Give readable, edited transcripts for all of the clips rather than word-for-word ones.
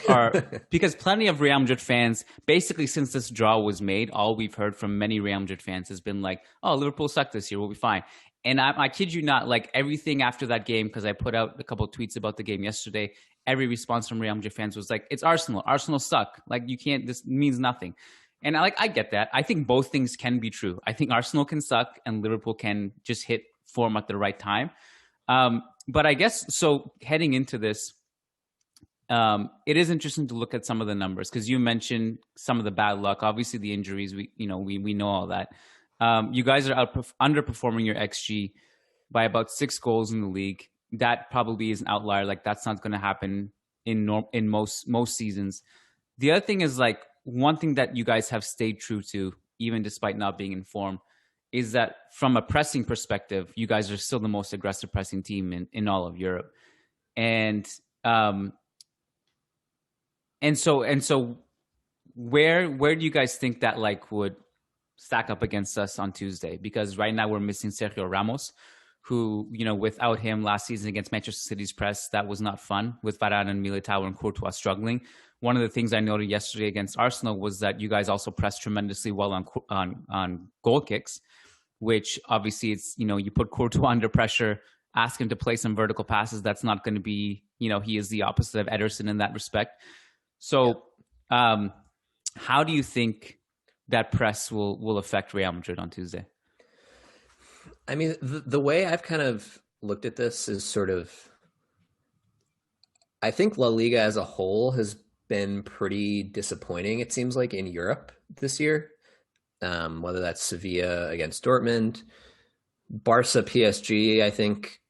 are because plenty of Real Madrid fans, basically since this draw was made, all we've heard from many Real Madrid fans has been like, "Oh, Liverpool sucked this year. We'll be fine." And I kid you not, like everything after that game, because I put out a couple of tweets about the game yesterday. Every response from Real Madrid fans was like, "It's Arsenal. Arsenal suck. Like you can't. This means nothing." And I get that. I think both things can be true. I think Arsenal can suck and Liverpool can just hit form at the right time. But I guess so. Heading into this. It is interesting to look at some of the numbers because you mentioned some of the bad luck. Obviously, the injuries. We know all that. You guys are underperforming your XG by about 6 goals in the league. That probably is an outlier. Like that's not going to happen in most seasons. The other thing is like one thing that you guys have stayed true to, even despite not being in form, is that from a pressing perspective, you guys are still the most aggressive pressing team in all of Europe, and so where do you guys think that like would stack up against us on Tuesday? Because right now we're missing Sergio Ramos, who, without him last season against Manchester City's press, that was not fun with Varane and Militao and Courtois struggling. One of the things I noted yesterday against Arsenal was that you guys also pressed tremendously well on goal kicks, which obviously it's, you put Courtois under pressure, ask him to play some vertical passes. That's not going to be, he is the opposite of Ederson in that respect. So how do you think that press will affect Real Madrid on Tuesday? I mean, the way I've kind of looked at this is sort of, I think La Liga as a whole has been pretty disappointing, it seems like, in Europe this year. Whether that's Sevilla against Dortmund, Barca PSG, I think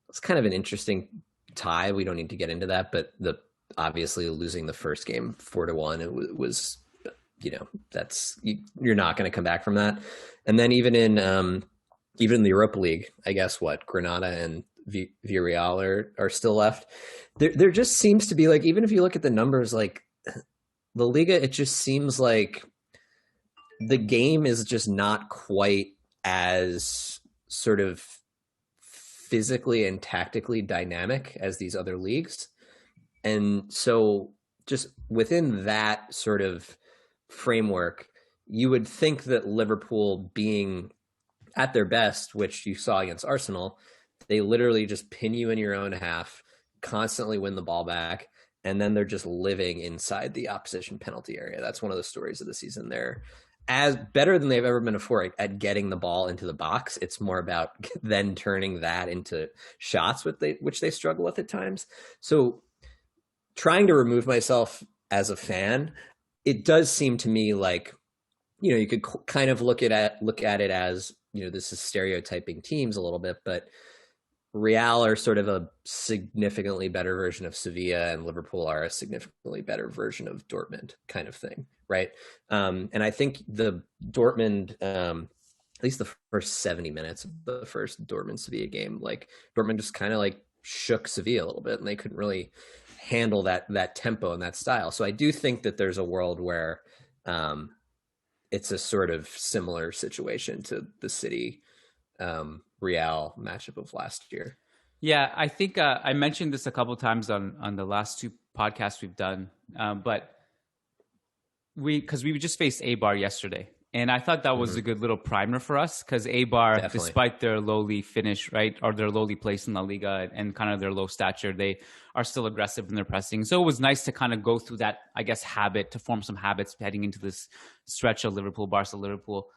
it's kind of an interesting tie. We don't need to get into that, but obviously losing the first game 4-1, it was, you're not going to come back from that. And then even in the Europa League, I guess Granada and Villarreal are still left. There just seems to be like, even if you look at the numbers, like La Liga, it just seems like the game is just not quite as sort of physically and tactically dynamic as these other leagues. And so just within that sort of framework, you would think that Liverpool being at their best, which you saw against Arsenal, they literally just pin you in your own half, constantly win the ball back, and then they're just living inside the opposition penalty area. That's one of the stories of the season. They're as better than they've ever been before at getting the ball into the box. It's more about then turning that into shots, which they struggle with at times. So trying to remove myself as a fan, it does seem to me like, you could kind of look at it as, this is stereotyping teams a little bit, but Real are sort of a significantly better version of Sevilla, and Liverpool are a significantly better version of Dortmund, kind of thing, right? And I think the Dortmund, at least the first 70 minutes of the first Dortmund-Sevilla game, like Dortmund just kind of like shook Sevilla a little bit, and they couldn't really handle that tempo and that style. So I do think that there's a world where it's a sort of similar situation to the City Real matchup of last year. Yeah, I think I mentioned this a couple of times on the last 2 podcasts we've done, but because we just faced Eibar yesterday, and I thought that was a good little primer for us because Eibar, despite their lowly finish, right, or their lowly place in La Liga and kind of their low stature, they are still aggressive in their pressing. So it was nice to kind of go through that, I guess, habit, to form some habits heading into this stretch of Liverpool, Barca, Liverpool.